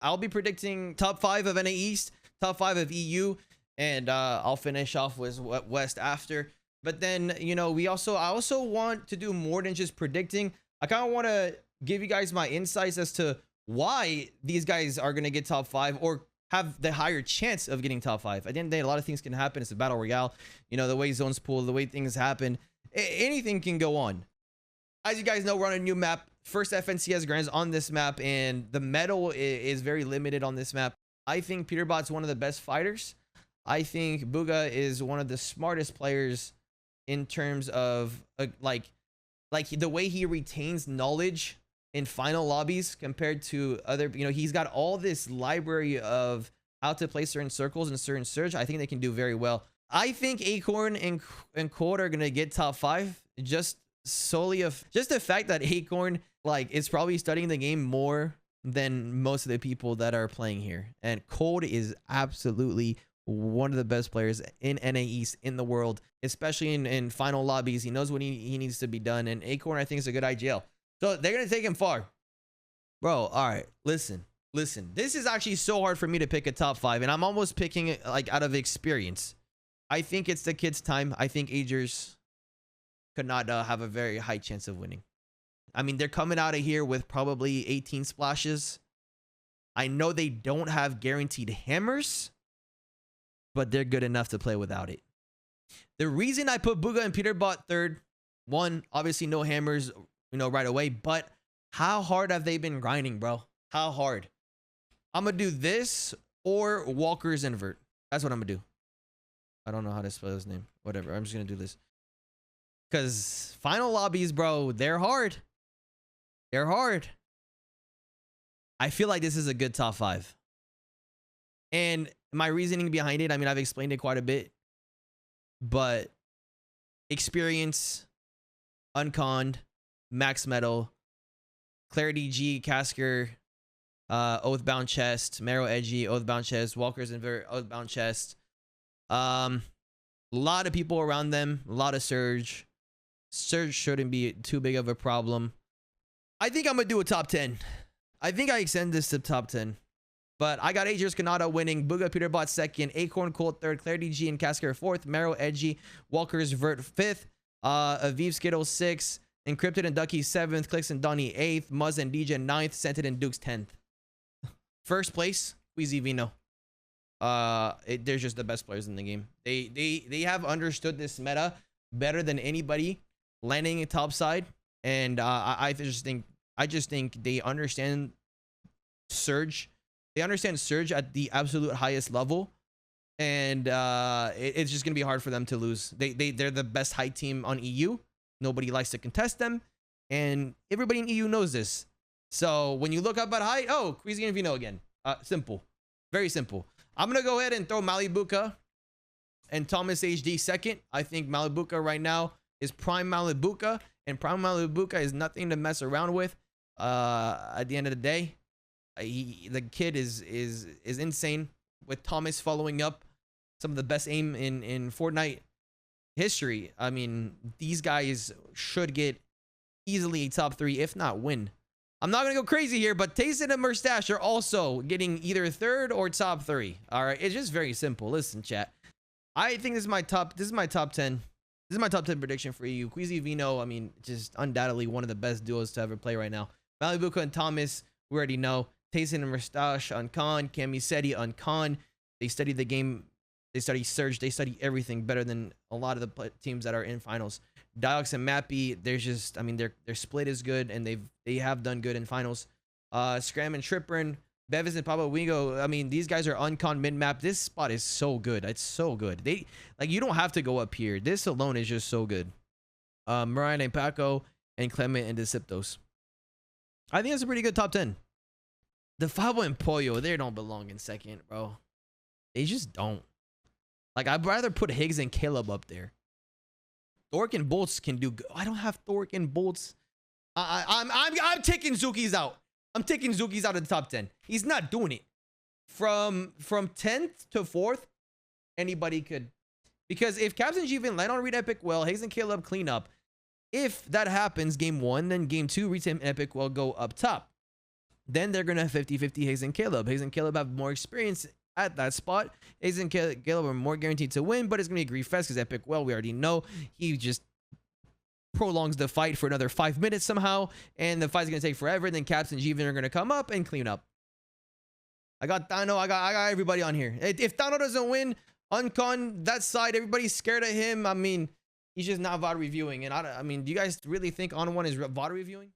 I'll be predicting top 5 of NA East, top 5 of EU, and I'll finish off with West after. But then, you know, I also want to do more than just predicting. I kind of want to give you guys my insights as to why these guys are going to get top 5 or have the higher chance of getting top 5. At the end of the day, a lot of things can happen. It's a battle royale. You know, the way zones pool, the way things happen, anything can go on. As you guys know, we're on a new map. First FNCS Grands on this map, and the metal is very limited on this map. I think Peterbot's one of the best fighters. I think Bugha is one of the smartest players in terms of like the way he retains knowledge in final lobbies compared to other, you know, he's got all this library of how to play certain circles and certain surge. I think they can do very well. I think Acorn and Cold are gonna get top 5 just solely of just the fact that Acorn like is probably studying the game more than most of the people that are playing here, and Cold is absolutely one of the best players in NA East in the world, especially in final lobbies. He knows what he needs to be done, and Acorn I think is a good IGL, so they're gonna take him far, bro. All right, listen, this is actually so hard for me to pick a top 5, and I'm almost picking it like out of experience. I think it's the kids' time. I think Agers could not have a very high chance of winning. I mean, they're coming out of here with probably 18 splashes. I know they don't have guaranteed hammers, but they're good enough to play without it. The reason I put Bugha and Peterbot third, one, obviously no hammers, you know, right away, but how hard have they been grinding, bro? How hard? I'm gonna do this or Walker's invert. That's what I'm gonna do. I don't know how to spell his name. Whatever. I'm just gonna do this. Because final lobbies, bro, they're hard. They're hard. I feel like this is a good top 5. And my reasoning behind it, I mean, I've explained it quite a bit. But experience, unconned, max metal, Clarity G, Casker, Oathbound Chest, Marrow Edgy, Oathbound Chest, Walker's Invert, Oathbound Chest. A lot of people around them, a lot of surge. Surge shouldn't be too big of a problem. I think I'm gonna do a top 10. I think I extend this to top 10. But I got Agers Kanata winning, Bugha Peterbot second, Acorn Colt third, Clarity G and Casker fourth, Marrow Edgy, Walker's Vert fifth, Aviv Skittle sixth, Encrypted and Ducky seventh, Clicks and Donnie eighth, Muzz and DJ ninth, Scented and Dukes 10th. First place, Wheezy Vino. They're just the best players in the game. They have understood this meta better than anybody landing at top side, and I just think they understand surge. They understand surge at the absolute highest level, and it's just gonna be hard for them to lose. They're the best high team on EU. Nobody likes to contest them, and everybody in EU knows this. So when you look up at height, oh, Queasy and Vino again. Simple, very simple. I'm gonna go ahead and throw Malibuka and Thomas HD second. I think Malibuka right now is prime Malibuka, and prime Malibuka is nothing to mess around with. At the end of the day, the kid is insane. With Thomas following up some of the best aim in Fortnite history. I mean, these guys should get easily a top 3, if not win. I'm not gonna go crazy here, but Tayson and Mustache are also getting either third or top 3. All right, it's just very simple. Listen, chat. I think this is my top 10. This is my top 10 prediction for you. Queasy Vino, I mean, just undoubtedly one of the best duos to ever play right now. Malibuka and Thomas, we already know. Tayson and Mustache on con. Camiseti on con. They study the game. They study surge. They study everything better than a lot of the teams that are in finals. Diox and Mappy, there's just, I mean, their split is good, and they have done good in finals. Scram and Triprin, Bevis and Pablo Wingo, I mean, these guys are uncon mid map. This spot is so good. It's so good. You don't have to go up here. This alone is just so good. Marian and Paco and Clement and Deceptos. I think that's a pretty good top 10. The Fabo and Pollo, they don't belong in second, bro. They just don't. Like, I'd rather put Higgs and Caleb up there. Thork and Bolts can do good. I don't have Thork and Bolts. I'm taking Zuki's out. I'm taking Zuki's out of the top 10. He's not doing it. From 10th to 4th, anybody could. Because if Caps and G-Vin land on Reed Epic well, Higgs and Caleb clean up. If that happens, game 1, then game 2, Reed and Epic will go up top. Then they're gonna 50-50 Hayes and Caleb. Hayes and Caleb have more experience at that spot. Hayes and Caleb are more guaranteed to win, but it's gonna be a grief fest because Epic, well, we already know he just prolongs the fight for another 5 minutes somehow, and the fight's gonna take forever. Then Caps and Jeevan are gonna come up and clean up. I got Tano, I got everybody on here. If Tano doesn't win, Uncon, that side, everybody's scared of him. I mean, he's just not VOD reviewing. And I mean, do you guys really think On1 is VOD reviewing?